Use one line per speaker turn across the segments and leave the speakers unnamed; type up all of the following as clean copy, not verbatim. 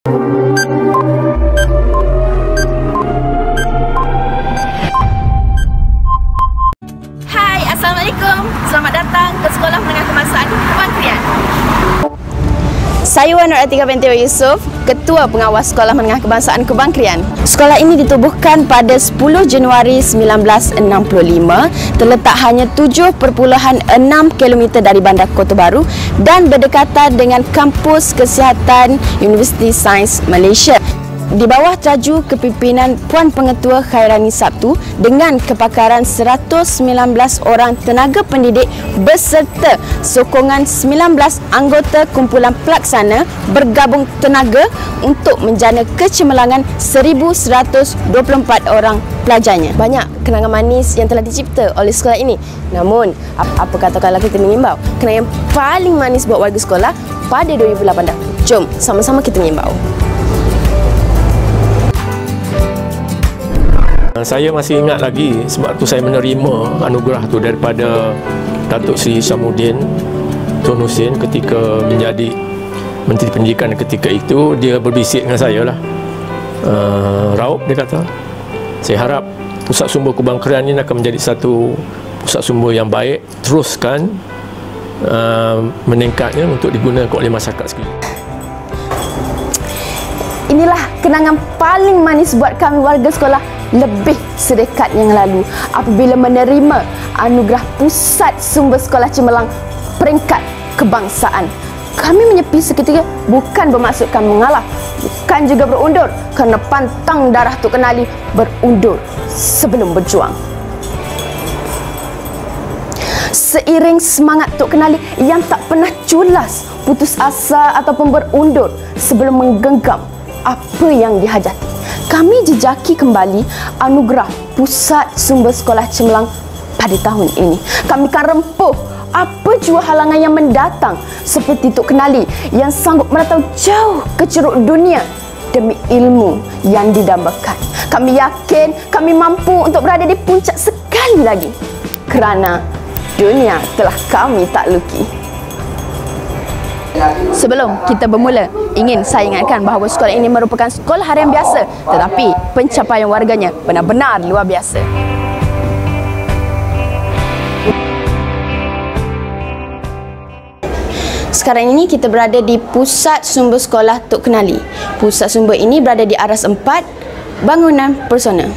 Hai, Assalamualaikum. Selamat datang ke Sekolah Menengah Kebangsaan Kubang Krian. Saya Wan Nur Atika binti Yusof, Ketua Pengawas Sekolah Menengah Kebangsaan Kubang Krian. Sekolah ini ditubuhkan pada 10 Januari 1965, terletak hanya 7.6 km dari Bandar Kota Baru dan berdekatan dengan Kampus Kesihatan Universiti Sains Malaysia. Di bawah traju kepimpinan Puan Pengetua Khairani Sabtu dengan kepakaran 119 orang tenaga pendidik beserta sokongan 19 anggota kumpulan pelaksana bergabung tenaga untuk menjana kecemerlangan 1,124 orang pelajarnya. Banyak kenangan manis yang telah dicipta oleh sekolah ini. Namun, apa kata kalau kita mengimbau kenangan yang paling manis buat warga sekolah pada 2018 dah. Jom sama-sama kita mengimbau.
Saya masih ingat lagi sebab tu saya menerima anugerah tu daripada Datuk Seri Syamuddin Tun Hussein ketika menjadi Menteri Pendidikan ketika itu. Dia berbisik dengan saya lah, Raup, dia kata, saya harap Pusat Sumber Kubang Krian ini akan menjadi satu pusat sumber yang baik, teruskan meningkatnya untuk digunakan oleh masyarakat sekalian.
Inilah kenangan paling manis buat kami warga sekolah lebih sedekat yang lalu apabila menerima anugerah Pusat Sumber Sekolah Cemerlang peringkat kebangsaan. Kami menyepi seketika bukan bermaksudkan mengalah, bukan juga berundur, kerana pantang darah Tok Kenali berundur sebelum berjuang. Seiring semangat Tok Kenali yang tak pernah culas, putus asa ataupun berundur sebelum menggenggam apa yang dihajati, kami jejaki kembali anugerah Pusat Sumber Sekolah Cemerlang pada tahun ini. Kami akan rempuh apa jua halangan yang mendatang seperti Tok Kenali yang sanggup merantau jauh ke ceruk dunia demi ilmu yang didambakan. Kami yakin kami mampu untuk berada di puncak sekali lagi kerana dunia telah kami takluki. Sebelum kita bermula, ingin saya ingatkan bahawa sekolah ini merupakan sekolah harian biasa, tetapi pencapaian warganya benar-benar luar biasa. Sekarang ini kita berada di Pusat Sumber Sekolah Tok Kenali. Pusat sumber ini berada di aras 4 bangunan persona.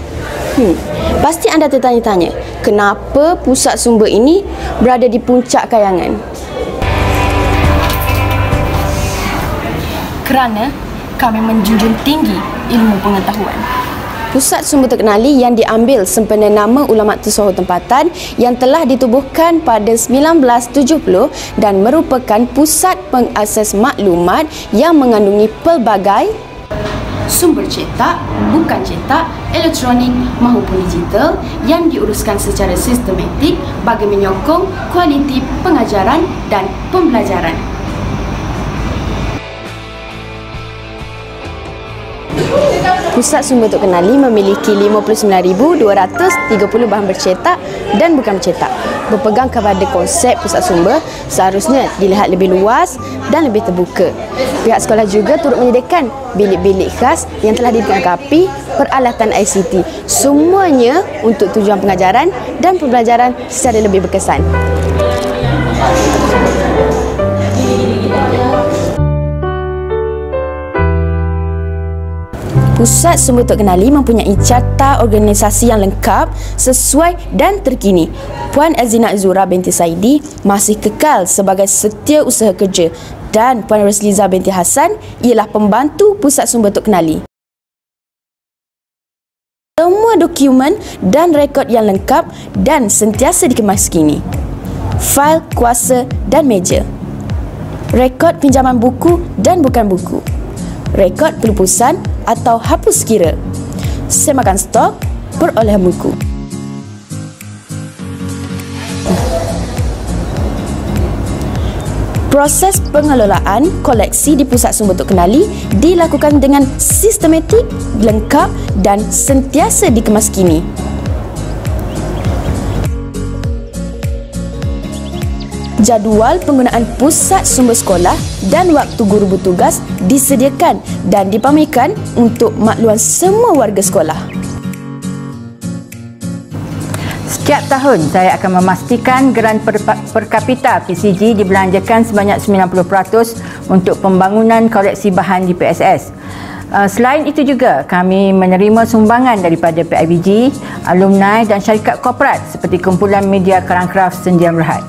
Pasti anda tertanya-tanya, kenapa pusat sumber ini berada di puncak kayangan? Kerana kami menjunjung tinggi ilmu pengetahuan. Pusat Sumber Tok Kenali yang diambil sempena nama ulama tersohor tempatan yang telah ditubuhkan pada 1970 dan merupakan pusat pengakses maklumat yang mengandungi pelbagai sumber cetak, bukan cetak, elektronik maupun digital yang diuruskan secara sistematik bagi menyokong kualiti pengajaran dan pembelajaran. Pusat Sumber Tok Kenali memiliki 59,230 bahan bercetak dan bukan bercetak. Berpegang kepada konsep pusat sumber, seharusnya dilihat lebih luas dan lebih terbuka. Pihak sekolah juga turut menyediakan bilik-bilik khas yang telah dilengkapi peralatan ICT. Semuanya untuk tujuan pengajaran dan pembelajaran secara lebih berkesan. Pusat Sumber Tok Kenali mempunyai carta organisasi yang lengkap, sesuai dan terkini. Puan Azina Azura binti Saidi masih kekal sebagai setiausaha kerja dan Puan Rosliza binti Hassan ialah pembantu Pusat Sumber Tok Kenali. Semua dokumen dan rekod yang lengkap dan sentiasa dikemas kini. Fail, kuasa dan meja. Rekod pinjaman buku dan bukan buku. Rekod pelupusan atau hapus kira, semakan stok, perolehan buku. Proses pengelolaan koleksi di Pusat Sumber Tok Kenali dilakukan dengan sistematik, lengkap dan sentiasa dikemas kini. Jadual penggunaan pusat sumber sekolah dan waktu guru bertugas disediakan dan dipamerkan untuk makluman semua warga sekolah.
Setiap tahun saya akan memastikan geran per kapita PCG dibelanjakan sebanyak 90% untuk pembangunan koleksi bahan di PSS. Selain itu juga, kami menerima sumbangan daripada PIBG, alumni dan syarikat korporat seperti Kumpulan Media Karangkraf Sendian Berhad.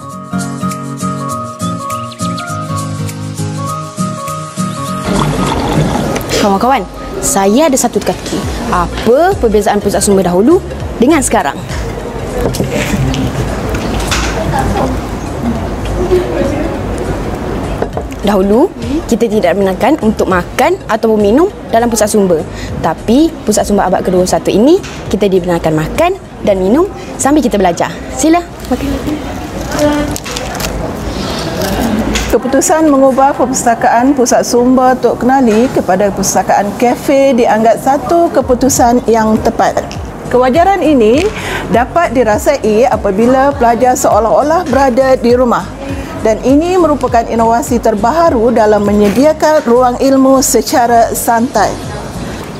Kawan-kawan, saya ada satu teka-teki. Apa perbezaan pusat sumber dahulu dengan sekarang? Dahulu, kita tidak benarkan untuk makan atau minum dalam pusat sumber. Tapi, pusat sumber abad ke-21 ini, kita dibenarkan makan dan minum sambil kita belajar. Sila, makan.
Keputusan mengubah perpustakaan Pusat Sumber Tok Kenali kepada Perpustakaan Kafe dianggap satu keputusan yang tepat. Kewajaran ini dapat dirasai apabila pelajar seolah-olah berada di rumah. Dan ini merupakan inovasi terbaharu dalam menyediakan ruang ilmu secara santai.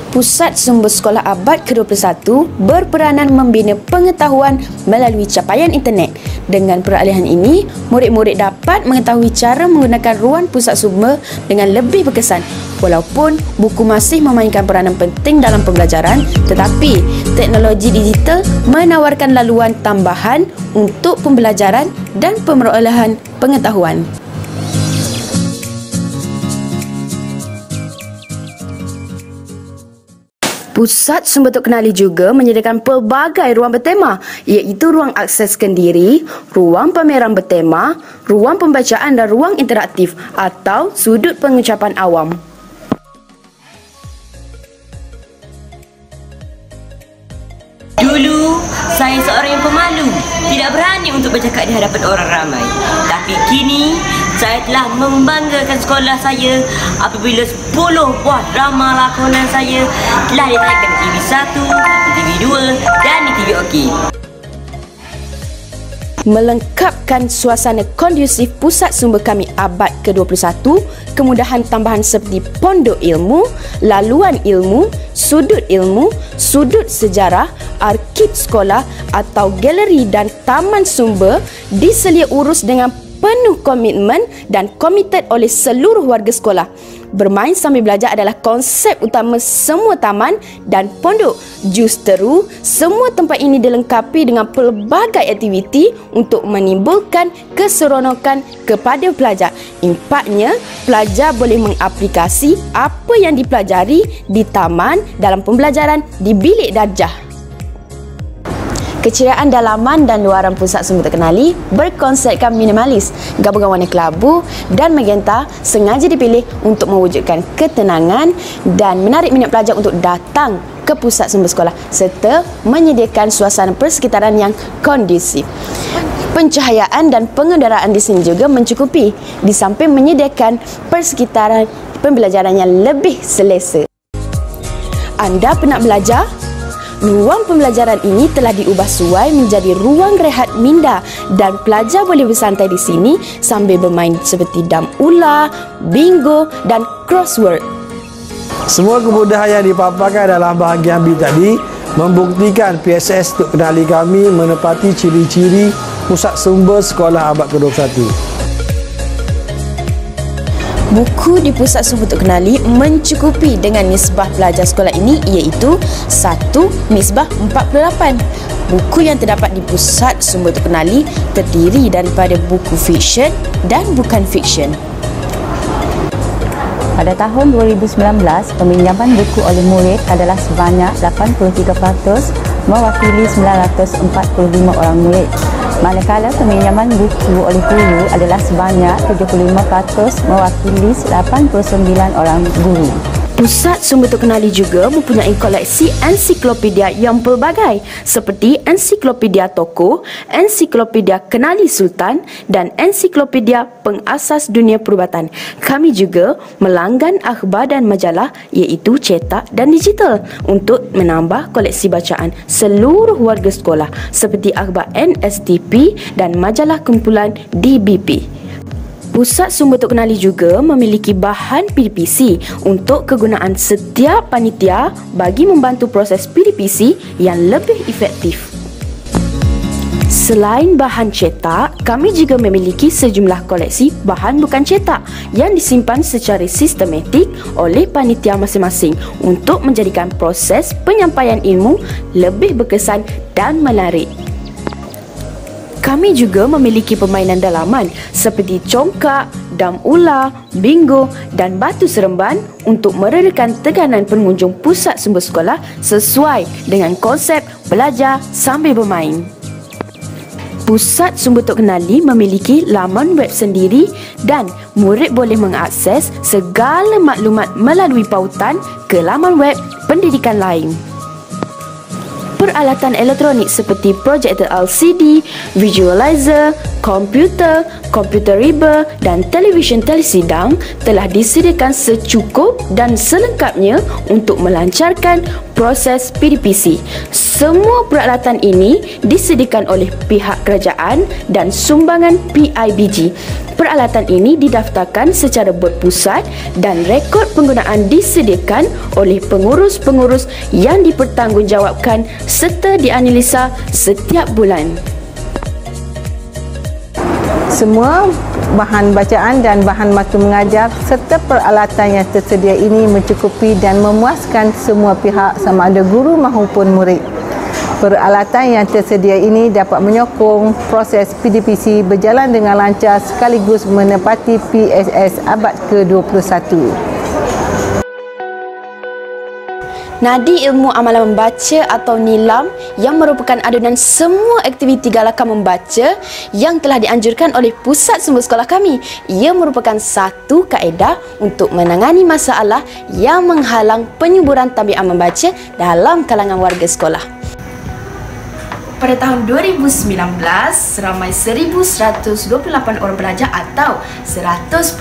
Pusat Sumber Sekolah Abad ke-21 berperanan membina pengetahuan melalui capaian internet. Dengan peralihan ini, murid-murid dapat mengetahui cara menggunakan ruang pusat sumber dengan lebih berkesan. Walaupun buku masih memainkan peranan penting dalam pembelajaran, tetapi teknologi digital menawarkan laluan tambahan untuk pembelajaran dan pemerolehan pengetahuan. Pusat Sumber Tok Kenali juga menyediakan pelbagai ruang bertema, iaitu ruang akses kendiri, ruang pameran bertema, ruang pembacaan dan ruang interaktif atau sudut pengucapan awam.
Dulu, saya seorang yang pemalu, tidak berani untuk bercakap di hadapan orang ramai. Tapi kini, saya telah membanggakan sekolah saya apabila 10 buah drama lakonan saya telah ditayangkan di TV1, di TV2 dan di TV OK.
Melengkapkan suasana kondusif pusat sumber kami abad ke-21, kemudahan tambahan seperti pondok ilmu, laluan ilmu, sudut sejarah, arkib sekolah atau galeri dan taman sumber diselia urus dengan penuh komitmen dan komited oleh seluruh warga sekolah. Bermain sambil belajar adalah konsep utama semua taman dan pondok. Justeru, semua tempat ini dilengkapi dengan pelbagai aktiviti untuk menimbulkan keseronokan kepada pelajar. Impaknya, pelajar boleh mengaplikasi apa yang dipelajari di taman dalam pembelajaran di bilik darjah. Keceriaan dalaman dan luaran pusat sumber terkenali berkonsepkan minimalis. Gabungan warna kelabu dan magenta sengaja dipilih untuk mewujudkan ketenangan dan menarik minat pelajar untuk datang ke pusat sumber sekolah serta menyediakan suasana persekitaran yang kondusif. Pencahayaan dan pengenderaan di sini juga mencukupi, di samping menyediakan persekitaran pembelajaran yang lebih selesa. Anda penat belajar? Ruang pembelajaran ini telah diubah suai menjadi ruang rehat minda dan pelajar boleh bersantai di sini sambil bermain seperti dam ular, bingo dan crossword.
Semua kemudahan yang dipaparkan dalam bahagian B tadi membuktikan PSS Tok Kenali kami menepati ciri-ciri pusat sumber sekolah abad ke-21.
Buku di Pusat Sumber Tok Kenali mencukupi dengan nisbah pelajar sekolah ini iaitu 1 nisbah 48. Buku yang terdapat di Pusat Sumber Tok Kenali terdiri daripada buku fiksyen dan bukan fiksyen.
Pada tahun 2019, peminjaman buku oleh murid adalah sebanyak 83%, mewakili 945 orang murid. Manakala peminjaman buku oleh guru adalah sebanyak 75%, mewakili 89 orang guru.
Pusat Sumber Tok Kenali juga mempunyai koleksi ensiklopedia yang pelbagai seperti ensiklopedia tokoh, ensiklopedia Kenali Sultan dan ensiklopedia pengasas dunia perubatan. Kami juga melanggan akhbar dan majalah iaitu cetak dan digital untuk menambah koleksi bacaan seluruh warga sekolah seperti akhbar NSTP dan majalah kumpulan DBP. Pusat Sumber Tok Kenali juga memiliki bahan PDPC untuk kegunaan setiap panitia bagi membantu proses PDPC yang lebih efektif. Selain bahan cetak, kami juga memiliki sejumlah koleksi bahan bukan cetak yang disimpan secara sistematik oleh panitia masing-masing untuk menjadikan proses penyampaian ilmu lebih berkesan dan menarik. Kami juga memiliki permainan dalaman seperti congkak, dam ular, bingo dan batu seremban untuk meredakan tekanan pengunjung pusat sumber sekolah sesuai dengan konsep belajar sambil bermain. Pusat Sumber Tok Kenali memiliki laman web sendiri dan murid boleh mengakses segala maklumat melalui pautan ke laman web pendidikan lain. Peralatan elektronik seperti projektor LCD, visualizer, komputer, komputer reader dan televisyen telesidang telah disediakan secukup dan selengkapnya untuk melancarkan proses PDPC. Semua peralatan ini disediakan oleh pihak kerajaan dan sumbangan PIBG. Peralatan ini didaftarkan secara berpusat dan rekod penggunaan disediakan oleh pengurus-pengurus yang dipertanggungjawabkan serta dianalisa setiap bulan.
Semua bahan bacaan dan bahan mata mengajar serta peralatan yang tersedia ini mencukupi dan memuaskan semua pihak sama ada guru maupun murid. Peralatan yang tersedia ini dapat menyokong proses PDPC berjalan dengan lancar sekaligus menepati PSS abad ke-21.
Nadi Ilmu Amalan Membaca atau NILAM yang merupakan adunan semua aktiviti galakan membaca yang telah dianjurkan oleh Pusat Sumber Sekolah kami. Ia merupakan satu kaedah untuk menangani masalah yang menghalang penyuburan tabiat membaca dalam kalangan warga sekolah. Pada tahun 2019, seramai 1,128 orang pelajar atau 100%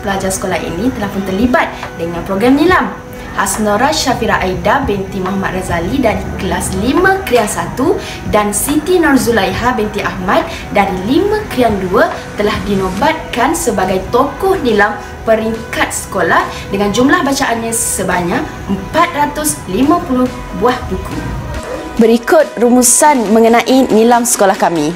pelajar sekolah ini telah pun terlibat dengan program NILAM. Hasnora Syafira Aida binti Muhammad Razali dari kelas 5 Krian 1 dan Siti Norzulaiha binti Ahmad dari 5 Krian 2 telah dinobatkan sebagai tokoh NILAM peringkat sekolah dengan jumlah bacaannya sebanyak 450 buah buku. Berikut rumusan mengenai NILAM sekolah kami.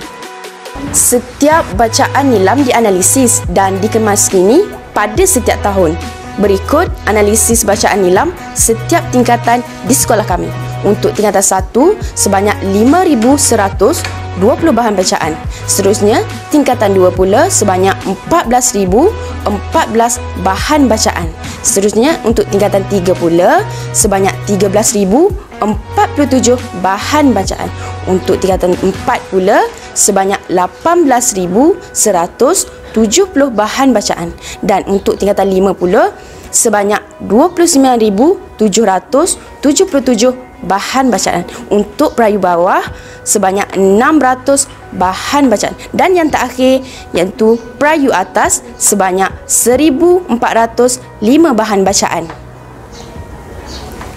Setiap bacaan NILAM dianalisis dan dikemaskini pada setiap tahun. Berikut analisis bacaan NILAM setiap tingkatan di sekolah kami. Untuk tingkatan 1 sebanyak 5,120 bahan bacaan. Seterusnya tingkatan 2 pula sebanyak 14,014 bahan bacaan. Seterusnya untuk tingkatan 3 pula sebanyak 13,047 bahan bacaan. Untuk tingkatan 4 pula sebanyak 18,170 bahan bacaan. Dan untuk tingkatan 5 pula sebanyak 29,777 bahan bacaan. Untuk perayu bawah sebanyak 600 bahan bacaan. Dan yang terakhir iaitu perayu atas sebanyak 1,405 bahan bacaan.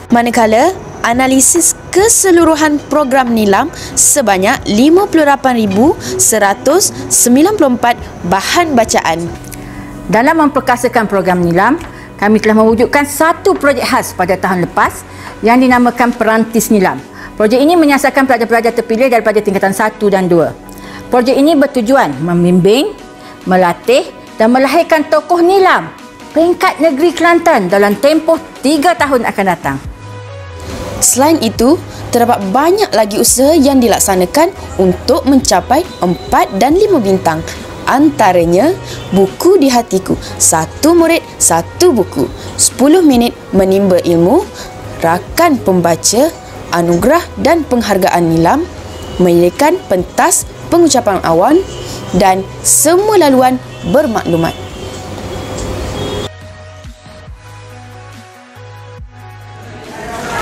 Manakala analisis keseluruhan program NILAM sebanyak 58,194 bahan bacaan.
Dalam memperkasakan program NILAM, kami telah mewujudkan satu projek khas pada tahun lepas yang dinamakan Perantis NILAM. Projek ini menyasarkan pelajar-pelajar terpilih daripada tingkatan 1 dan 2. Projek ini bertujuan membimbing, melatih dan melahirkan tokoh NILAM peringkat negeri Kelantan dalam tempoh 3 tahun akan datang.
Selain itu, terdapat banyak lagi usaha yang dilaksanakan untuk mencapai 4 dan 5 bintang. Antaranya, buku di hatiku, 1 murid 1 buku, 10 minit menimba ilmu, rakan pembaca, anugerah dan penghargaan NILAM, menyediakan pentas pengucapan awan dan semua laluan bermaklumat.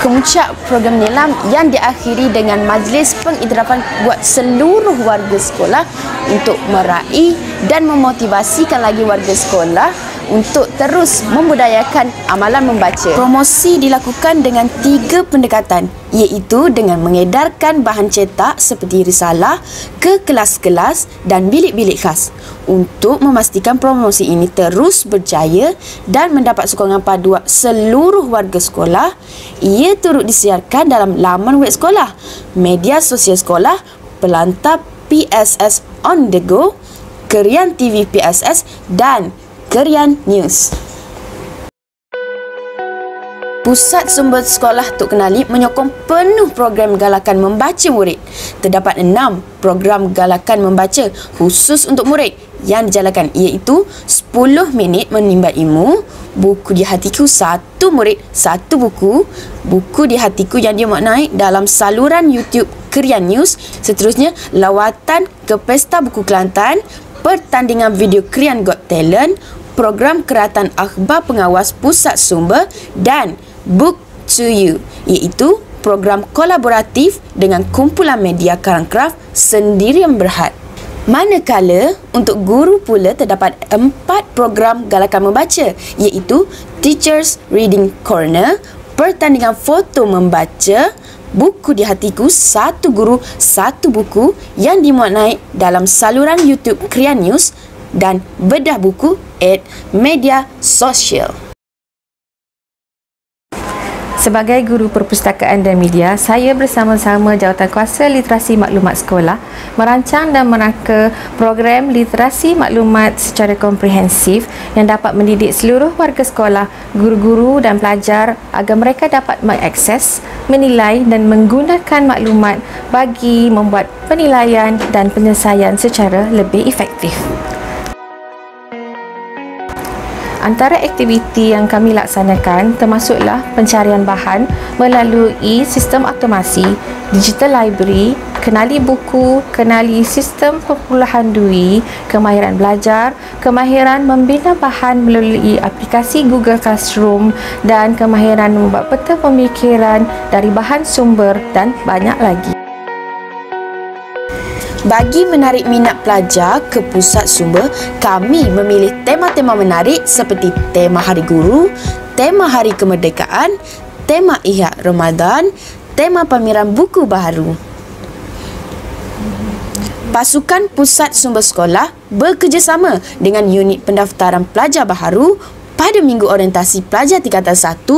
Kemuncak program Nilam yang diakhiri dengan majlis pengiktirafan buat seluruh warga sekolah untuk meraih dan memotivasikan lagi warga sekolah untuk terus membudayakan amalan membaca. Promosi dilakukan dengan 3 pendekatan, iaitu dengan mengedarkan bahan cetak seperti risalah ke kelas-kelas dan bilik-bilik khas. Untuk memastikan promosi ini terus berjaya dan mendapat sokongan padu seluruh warga sekolah, ia turut disiarkan dalam laman web sekolah, media sosial sekolah, pelantar PSS On The Go, Krian TV PSS dan Krian News. Pusat Sumber Sekolah Tok Kenali menyokong penuh program galakan membaca murid. Terdapat 6 program galakan membaca khusus untuk murid yang dijalankan, iaitu 10 minit menimba ilmu, buku di hatiku 1 murid 1 buku, buku di hatiku yang dimaknai dalam saluran YouTube Krian News, seterusnya lawatan ke Pesta Buku Kelantan, pertandingan video Krian Got Talent, program keratan akhbar pengawas pusat sumber dan Book to You, iaitu program kolaboratif dengan kumpulan media Karangkraf Sendirian Berhad. Manakala untuk guru pula terdapat 4 program galakan membaca, iaitu Teachers Reading Corner, pertandingan foto membaca, buku di hatiku 1 guru 1 buku yang dimaknai dalam saluran YouTube Krian News dan bedah buku media sosial.
Sebagai guru perpustakaan dan media, saya bersama-sama Jawatankuasa Literasi Maklumat Sekolah merancang dan merangka program literasi maklumat secara komprehensif yang dapat mendidik seluruh warga sekolah, guru-guru dan pelajar agar mereka dapat mengakses, menilai dan menggunakan maklumat bagi membuat penilaian dan penyelesaian secara lebih efektif. Antara aktiviti yang kami laksanakan termasuklah pencarian bahan melalui sistem automasi, digital library, kenali buku, kenali sistem perpuluhan dui, kemahiran belajar, kemahiran membina bahan melalui aplikasi Google Classroom dan kemahiran membuat peta pemikiran dari bahan sumber dan banyak lagi.
Bagi menarik minat pelajar ke pusat sumber, kami memilih tema-tema menarik seperti tema Hari Guru, tema Hari Kemerdekaan, tema Ihya Ramadan, tema pameran buku baharu. Pasukan Pusat Sumber Sekolah bekerjasama dengan unit pendaftaran pelajar baharu pada minggu orientasi pelajar tingkatan 1,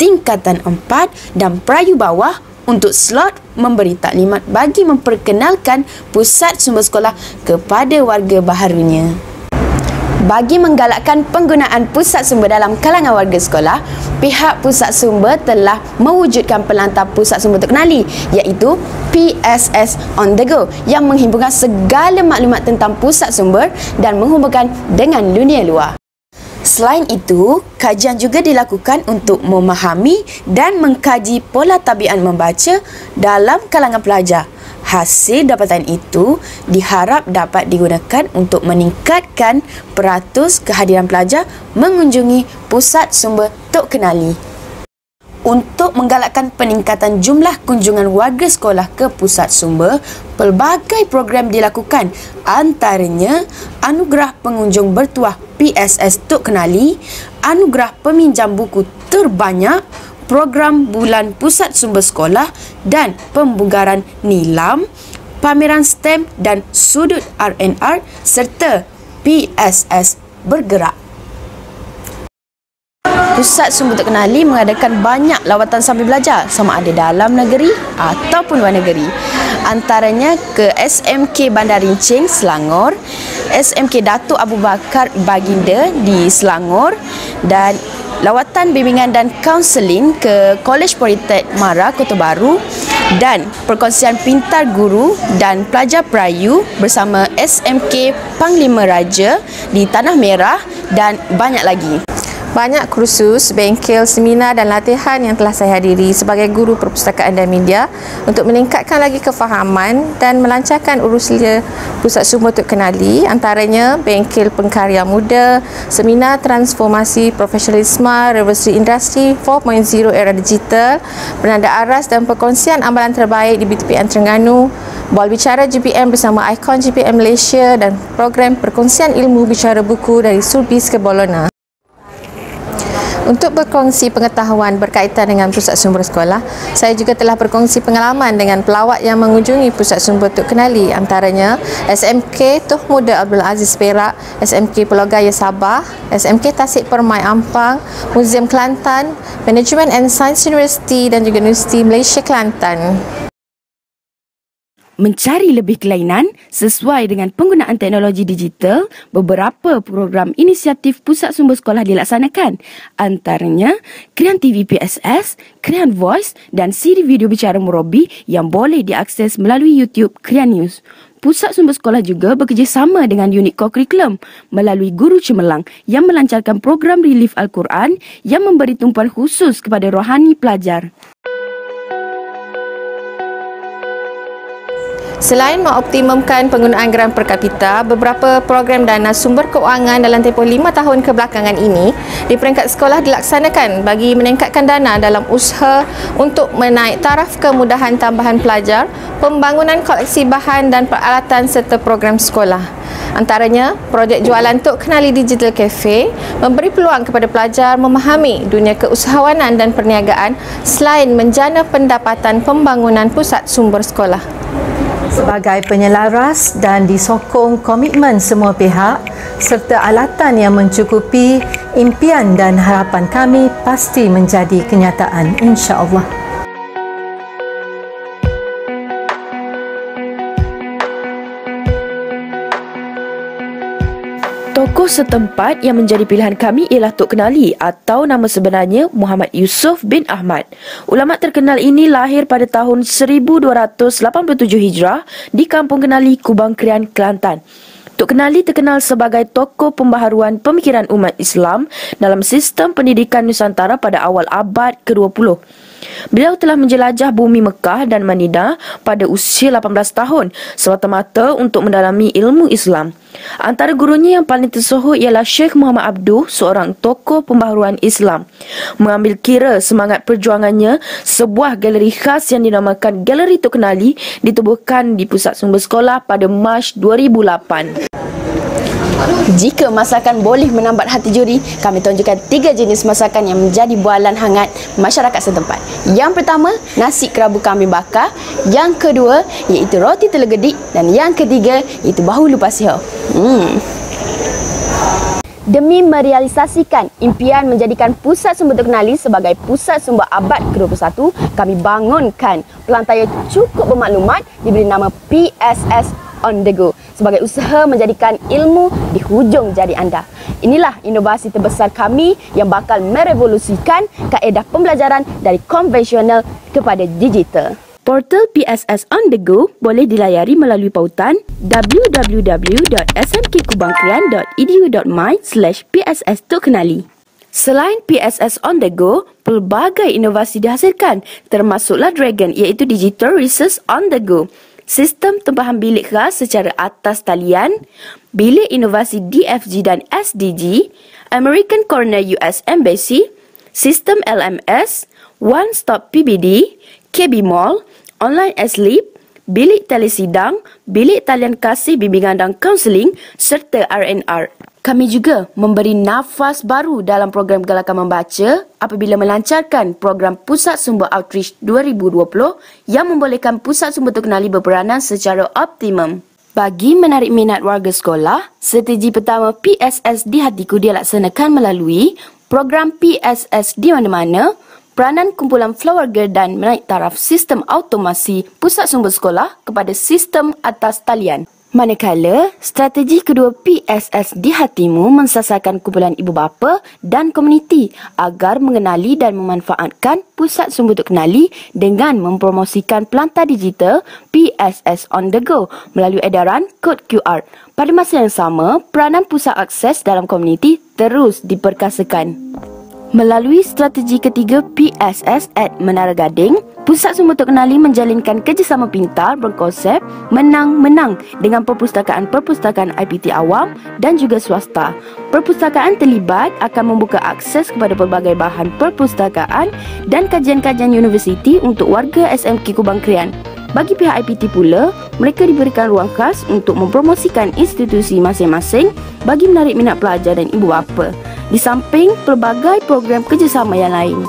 tingkatan 4 dan perayu bawah untuk slot memberi taklimat bagi memperkenalkan Pusat Sumber Sekolah kepada warga baharunya. Bagi menggalakkan penggunaan pusat sumber dalam kalangan warga sekolah, pihak Pusat Sumber telah mewujudkan pelantar Pusat Sumber Tok Kenali, iaitu PSS On The Go yang menghimpunkan segala maklumat tentang pusat sumber dan menghubungkan dengan dunia luar. Selain itu, kajian juga dilakukan untuk memahami dan mengkaji pola tabiat membaca dalam kalangan pelajar. Hasil dapatan itu diharap dapat digunakan untuk meningkatkan peratus kehadiran pelajar mengunjungi Pusat Sumber Tok Kenali. Untuk menggalakkan peningkatan jumlah kunjungan warga sekolah ke pusat sumber, pelbagai program dilakukan, antaranya anugerah pengunjung bertuah PSS Tok Kenali, anugerah peminjam buku terbanyak, program bulan pusat sumber sekolah dan pembugaran nilam, pameran STEM dan sudut R&R serta PSS bergerak. Pusat Sumber Tok Kenali mengadakan banyak lawatan sambil belajar, sama ada dalam negeri ataupun luar negeri. Antaranya ke SMK Bandar Rincing, Selangor, SMK Datuk Abu Bakar Baginda di Selangor dan lawatan bimbingan dan kaunseling ke Kolej Politek Mara, Kota Baru dan perkongsian pintar guru dan pelajar perayu bersama SMK Panglima Raja di Tanah Merah dan banyak lagi.
Banyak kursus, bengkel, seminar dan latihan yang telah saya hadiri sebagai guru perpustakaan dan media untuk meningkatkan lagi kefahaman dan melancarkan urusan Pusat Sumber Tok Kenali, antaranya bengkel pengkarya muda, seminar transformasi profesionalisme, revolusi industri 4.0 era digital, penanda aras dan perkongsian amalan terbaik di BTPM Terengganu, Bol Bicara GPM bersama Ikon GPM Malaysia dan program perkongsian ilmu bicara buku dari Sulbis ke Bologna. Untuk berkongsi pengetahuan berkaitan dengan pusat sumber sekolah, saya juga telah berkongsi pengalaman dengan pelawat yang mengunjungi Pusat Sumber Tok Kenali, antaranya SMK Tuh Muda Abdul Aziz Perak, SMK Pulau Gaya Sabah, SMK Tasik Permai Ampang, Museum Kelantan, Management and Science University dan juga Universiti Malaysia Kelantan.
Mencari lebih kelainan sesuai dengan penggunaan teknologi digital, beberapa program inisiatif Pusat Sumber Sekolah dilaksanakan. Antaranya, Krian TV PSS, Krian Voice dan siri video bicara Murabi yang boleh diakses melalui YouTube Krian News. Pusat Sumber Sekolah juga bekerjasama dengan unit co-curriculum melalui Guru Cemerlang yang melancarkan program relief Al-Quran yang memberi tumpuan khusus kepada rohani pelajar.
Selain mengoptimumkan penggunaan geran per kapita, beberapa program dana sumber keuangan dalam tempoh 5 tahun kebelakangan ini di peringkat sekolah dilaksanakan bagi meningkatkan dana dalam usaha untuk menaik taraf kemudahan tambahan pelajar, pembangunan koleksi bahan dan peralatan serta program sekolah. Antaranya, projek jualan Tok Kenali Digital Cafe memberi peluang kepada pelajar memahami dunia keusahawanan dan perniagaan selain menjana pendapatan pembangunan pusat sumber sekolah.
Sebagai penyelaras dan disokong komitmen semua pihak serta alatan yang mencukupi, impian dan harapan kami pasti menjadi kenyataan, insya-Allah.
Tokoh setempat yang menjadi pilihan kami ialah Tok Kenali atau nama sebenarnya Muhammad Yusof bin Ahmad. Ulama terkenal ini lahir pada tahun 1287 Hijrah di Kampung Kenali, Kubang Krian, Kelantan. Tok Kenali terkenal sebagai tokoh pembaharuan pemikiran umat Islam dalam sistem pendidikan Nusantara pada awal abad ke-20. Beliau telah menjelajah bumi Mekah dan Madinah pada usia 18 tahun semata-mata untuk mendalami ilmu Islam. Antara gurunya yang paling tersohor ialah Syekh Muhammad Abduh, seorang tokoh pembaharuan Islam. Mengambil kira semangat perjuangannya, sebuah galeri khas yang dinamakan Galeri Tok Kenali ditubuhkan di Pusat Sumber Sekolah pada Mac 2008. Jika masakan boleh menambat hati juri, kami tunjukkan 3 jenis masakan yang menjadi bualan hangat masyarakat setempat. Yang pertama, nasi kerabu kambing bakar. Yang kedua, iaitu roti telur gedik. Dan yang ketiga, iaitu bahulu pasir. Demi merealisasikan impian menjadikan Pusat Sumber Tok Kenali sebagai pusat sumber abad ke-21, kami bangunkan pelantai cukup bermaklumat diberi nama PSS On The Go sebagai usaha menjadikan ilmu di hujung jari anda. Inilah inovasi terbesar kami yang bakal merevolusikan kaedah pembelajaran dari konvensional kepada digital. Portal PSS On The Go boleh dilayari melalui pautan www.smkkubangkrian.edu.my/PSS Tok Kenali. Selain PSS On The Go, pelbagai inovasi dihasilkan, termasuklah Dragon iaitu Digital Research On The Go, sistem tempahan bilik khas secara atas talian, bilik inovasi DFG dan SDG, American Corner US Embassy, sistem LMS, One Stop PBD, KB Mall, Online Sleep, bilik telesidang, bilik talian kasih bimbingan dan kaunseling serta RNR. Kami juga memberi nafas baru dalam program Galakan Membaca apabila melancarkan program Pusat Sumber Outreach 2020 yang membolehkan Pusat Sumber Tok Kenali berperanan secara optimum. Bagi menarik minat warga sekolah, strategi pertama PSS di hatiku dilaksanakan melalui program PSS di mana-mana, peranan kumpulan Flower Girl dan menaik taraf sistem automasi Pusat Sumber Sekolah kepada sistem atas talian. Manakala, strategi kedua PSS di hatimu mensasarkan kumpulan ibu bapa dan komuniti agar mengenali dan memanfaatkan pusat sumber untuk kenali dengan mempromosikan pelantar digital PSS on the go melalui edaran kod QR. Pada masa yang sama, peranan pusat akses dalam komuniti terus diperkasakan. Melalui strategi ketiga PSS at Menara Gading, Pusat Sumber Untuk Kenali menjalinkan kerjasama pintar berkonsep menang-menang dengan perpustakaan-perpustakaan IPT awam dan juga swasta. Perpustakaan terlibat akan membuka akses kepada pelbagai bahan perpustakaan dan kajian-kajian universiti untuk warga SMK Kubang Krian. Bagi pihak IPT pula, mereka diberikan ruang khas untuk mempromosikan institusi masing-masing bagi menarik minat pelajar dan ibu bapa, di samping pelbagai program kerjasama yang lain.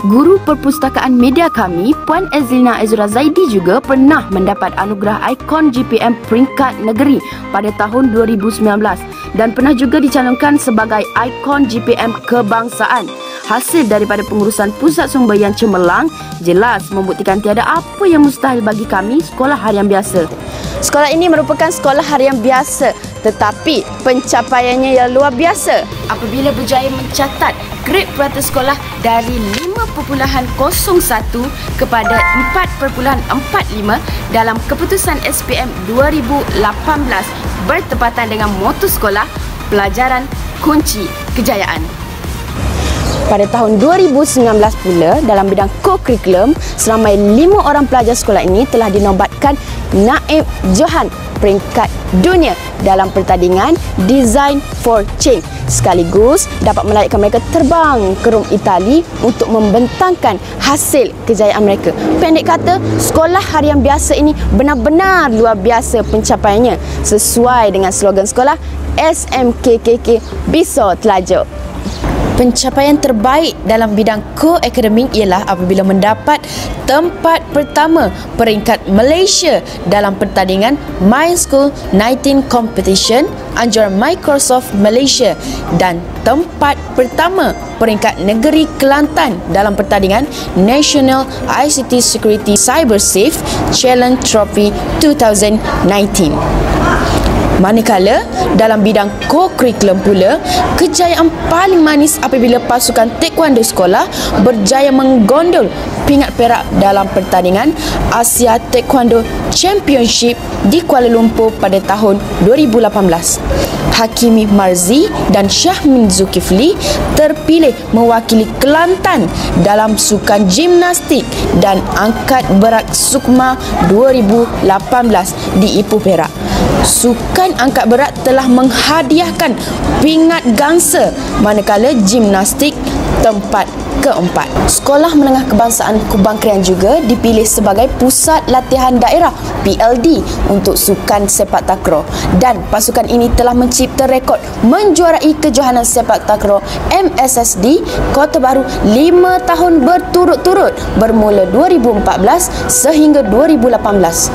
Guru perpustakaan media kami, Puan Ezlina Azura Zaidi juga pernah mendapat anugerah ikon GPM peringkat negeri pada tahun 2019 dan pernah juga dicalonkan sebagai ikon GPM kebangsaan. Hasil daripada pengurusan pusat sumber yang cemerlang jelas membuktikan tiada apa yang mustahil bagi kami sekolah harian biasa.
Sekolah ini merupakan sekolah harian biasa, tetapi pencapaiannya yang luar biasa
apabila berjaya mencatat grade purata sekolah dari 5.01 kepada 4.45 dalam keputusan SPM 2018 bertepatan dengan moto sekolah Pelajaran Kunci Kejayaan.
Pada tahun 2019 pula, dalam bidang co-curriculum, seramai 5 orang pelajar sekolah ini telah dinobatkan Naib Johan peringkat dunia dalam pertandingan Design for Change, sekaligus dapat melayakkan mereka terbang ke Rom Itali untuk membentangkan hasil kejayaan mereka. Pendek kata, sekolah harian biasa ini benar-benar luar biasa pencapaiannya, sesuai dengan slogan sekolah SMKKK Bisa Telajuk.
Pencapaian terbaik dalam bidang co-akademik ialah apabila mendapat tempat pertama peringkat Malaysia dalam pertandingan My School 19 Competition anjuran Microsoft Malaysia dan tempat pertama peringkat negeri Kelantan dalam pertandingan National ICT Security CyberSafe Challenge Trophy 2019. Manakala, dalam bidang co-curriculum pula, kejayaan paling manis apabila pasukan taekwondo sekolah berjaya menggondol pingat perak dalam pertandingan Asia Taekwondo Championship di Kuala Lumpur pada tahun 2018. Hakimi Marzi dan Syahmin Zulkifli terpilih mewakili Kelantan dalam sukan gimnastik dan angkat berat Sukma 2018 di Ipoh Perak. Sukan angkat berat telah menghadiahkan pingat gangsa, manakala gimnastik tempat keempat. Sekolah Menengah Kebangsaan Kubang Krian juga dipilih sebagai pusat latihan daerah PLD untuk sukan sepak takraw, dan pasukan ini telah mencipta rekod menjuarai kejohanan sepak takraw MSSD Kota Baru 5 tahun berturut-turut bermula 2014 sehingga 2018.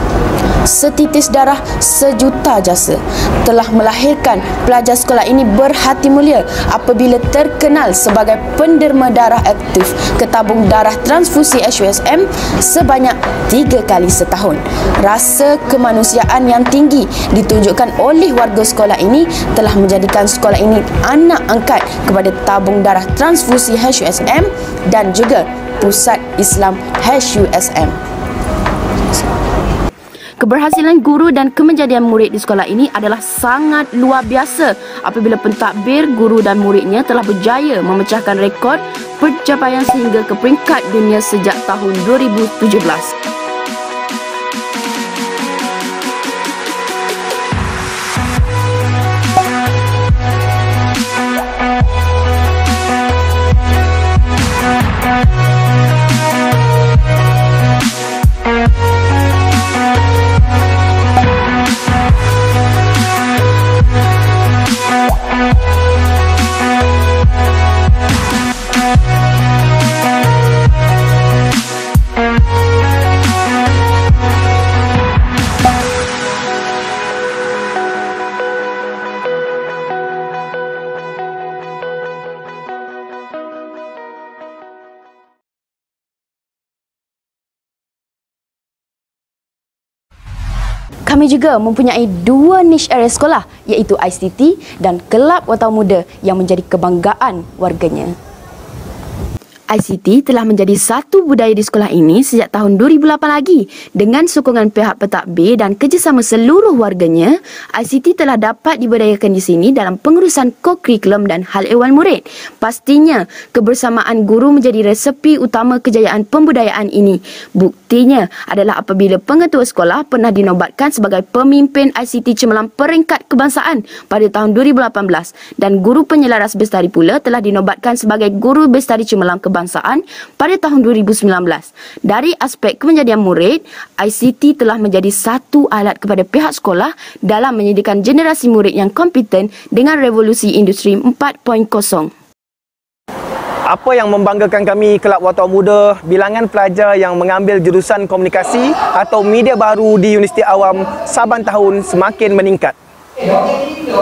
Setitis darah sejuta jasa telah melahirkan pelajar sekolah ini berhati mulia apabila terkenal sebagai penderma darah aktif ke tabung darah transfusi HUSM sebanyak 3 kali setahun. Rasa kemanusiaan yang tinggi ditunjukkan oleh warga sekolah ini telah menjadikan sekolah ini anak angkat kepada tabung darah transfusi HUSM dan juga Pusat Islam HUSM. Keberhasilan guru dan kemenjadian murid di sekolah ini adalah sangat luar biasa apabila pentadbir guru dan muridnya telah berjaya memecahkan rekod pencapaian sehingga ke peringkat dunia sejak tahun 2017. Kami juga mempunyai 2 niche area sekolah iaitu ICT dan Kelab Wartawan Muda yang menjadi kebanggaan warganya. ICT telah menjadi satu budaya di sekolah ini sejak tahun 2008 lagi. Dengan sokongan pihak pentadbir dan kerjasama seluruh warganya, ICT telah dapat diberdayakan di sini dalam pengurusan kokurikulum dan hal ehwal murid. Pastinya, kebersamaan guru menjadi resepi utama kejayaan pembudayaan ini. Buktinya adalah apabila pengetua sekolah pernah dinobatkan sebagai pemimpin ICT cemerlang peringkat kebangsaan pada tahun 2018 dan guru penyelaras bestari pula telah dinobatkan sebagai guru bestari cemerlang kebangsaan pada tahun 2019. Dari aspek kemenjadian murid, ICT telah menjadi satu alat kepada pihak sekolah dalam menyediakan generasi murid yang kompeten dengan revolusi industri 4.0.
Apa yang membanggakan kami Kelab Wartawan Muda, bilangan pelajar yang mengambil jurusan komunikasi atau media baru di Universiti Awam saban tahun semakin meningkat.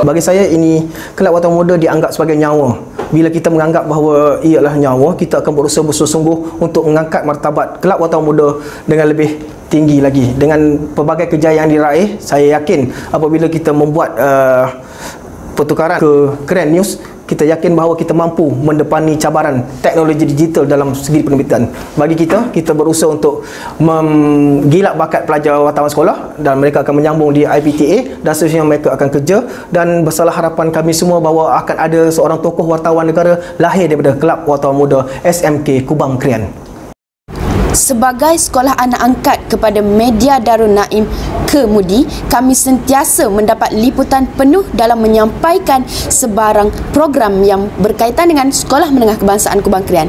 Bagi saya ini Kelab Wartawan Muda dianggap sebagai nyawa. Bila kita menganggap bahawa ia adalah nyawa, kita akan berusaha bersungguh-sungguh untuk mengangkat martabat Kelab Wartawan Muda dengan lebih tinggi lagi. Dengan pelbagai kejayaan diraih, saya yakin apabila kita membuat pertukaran ke Keren News, kita yakin bahawa kita mampu mendepani cabaran teknologi digital dalam segi penerbitan. Bagi kita berusaha untuk menggilak bakat pelajar wartawan sekolah dan mereka akan menyambung di IPTA dan seterusnya mereka akan kerja, dan bersalah harapan kami semua bahawa akan ada seorang tokoh wartawan negara lahir daripada Kelab Wartawan Muda SMK Kubang Krian.
Sebagai sekolah anak angkat kepada Media Darul Naim Kemudi, kami sentiasa mendapat liputan penuh dalam menyampaikan sebarang program yang berkaitan dengan Sekolah Menengah Kebangsaan Kubang Krian.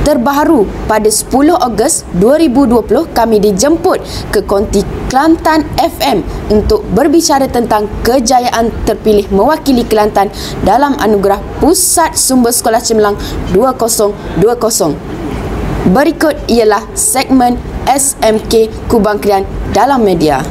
Terbaru, pada 10 Ogos 2020, kami dijemput ke konti Kelantan FM untuk berbicara tentang kejayaan terpilih mewakili Kelantan dalam anugerah Pusat Sumber Sekolah Cemerlang 2020. Berikut ialah segmen SMK Kubang Krian dalam media.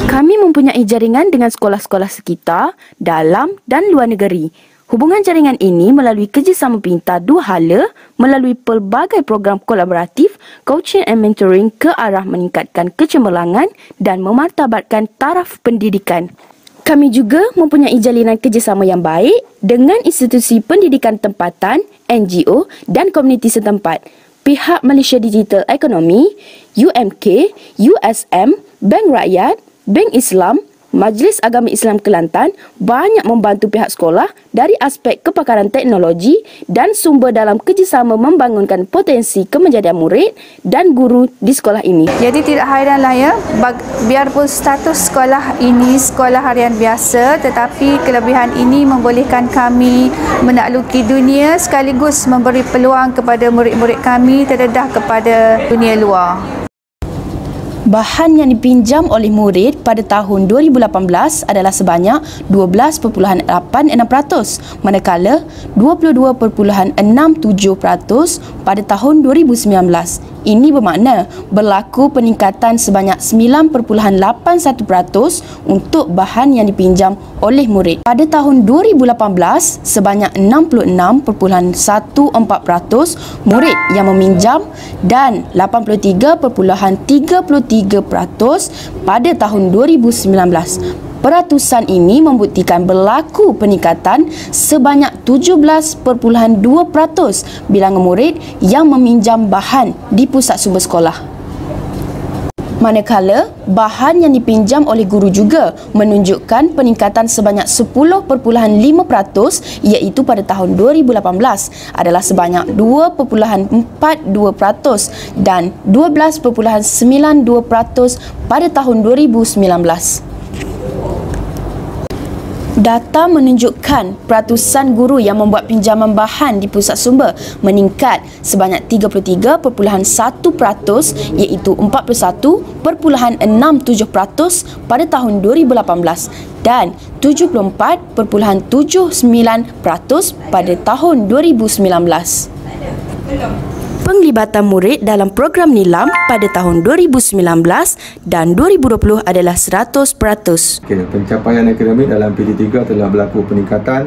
Kami mempunyai jaringan dengan sekolah-sekolah sekitar, dalam dan luar negeri. Hubungan jaringan ini melalui kerjasama pintar dua hala, melalui pelbagai program kolaboratif, coaching and mentoring ke arah meningkatkan kecemerlangan dan memartabatkan taraf pendidikan. Kami juga mempunyai jalinan kerjasama yang baik dengan institusi pendidikan tempatan, NGO dan komuniti setempat. Pihak Malaysia Digital Economy, UMK, USM, Bank Rakyat, Bank Islam, Majlis Agama Islam Kelantan banyak membantu pihak sekolah dari aspek kepakaran teknologi dan sumber dalam kerjasama membangunkan potensi kemenjadian murid dan guru di sekolah ini.
Jadi tidak hairanlah ya, biarpun status sekolah ini sekolah harian biasa, tetapi kelebihan ini membolehkan kami menakluki dunia sekaligus memberi peluang kepada murid-murid kami terdedah kepada dunia luar.
Bahan yang dipinjam oleh murid pada tahun 2018 adalah sebanyak 12.86%, manakala 22.67% pada tahun 2019. Ini bermakna berlaku peningkatan sebanyak 9.81% untuk bahan yang dipinjam oleh murid. Pada tahun 2018, sebanyak 66.14% murid yang meminjam dan 83.33% pada tahun 2019. Peratusan ini membuktikan berlaku peningkatan sebanyak 17.2% bilangan murid yang meminjam bahan di pusat sumber sekolah. Manakala, bahan yang dipinjam oleh guru juga menunjukkan peningkatan sebanyak 10.5%, iaitu pada tahun 2018 adalah sebanyak 2.42% dan 12.92% pada tahun 2019. Data menunjukkan peratusan guru yang membuat pinjaman bahan di pusat sumber meningkat sebanyak 33.1%, iaitu 41.67% pada tahun 2018 dan 74.79% pada tahun 2019. Penglibatan murid dalam program Nilam pada tahun 2019 dan 2020 adalah 100%.
Pencapaian akademik dalam PD3 telah berlaku peningkatan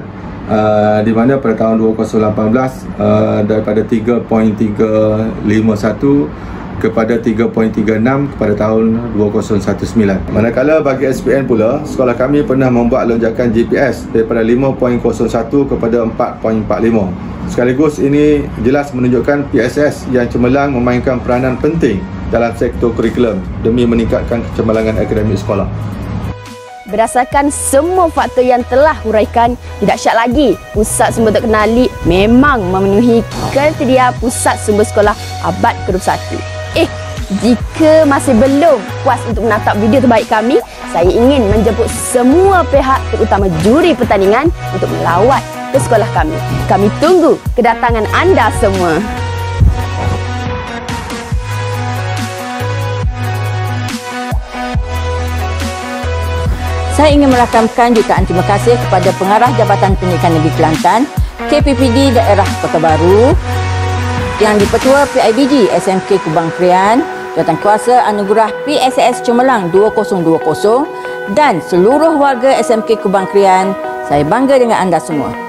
di mana pada tahun 2018 daripada 3.351 kepada 3.36 kepada tahun 2019. Manakala bagi SPN pula, sekolah kami pernah membuat lonjakan GPS daripada 5.01 kepada 4.45. Sekaligus ini jelas menunjukkan PSS yang cemerlang memainkan peranan penting dalam sektor kurikulum demi meningkatkan kecemerlangan akademik sekolah.
Berdasarkan semua faktor yang telah huraikan, tidak syak lagi Pusat Sumber Tok Kenali memang memenuhi kriteria Pusat Sumber Sekolah Abad ke-21. Jika masih belum puas untuk menatap video terbaik kami, saya ingin menjemput semua pihak terutama juri pertandingan untuk melawat ke sekolah kami. Kami tunggu kedatangan anda semua.
Saya ingin merakamkan jutaan terima kasih kepada Pengarah Jabatan Pendidikan Negeri Kelantan, KPPD Daerah Kota Baru, Yang di-Pertua PIBG SMK Kubang Krian, Jawatankuasa Anugerah PSS Cemerlang 2020 dan seluruh warga SMK Kubang Krian. Saya bangga dengan anda semua.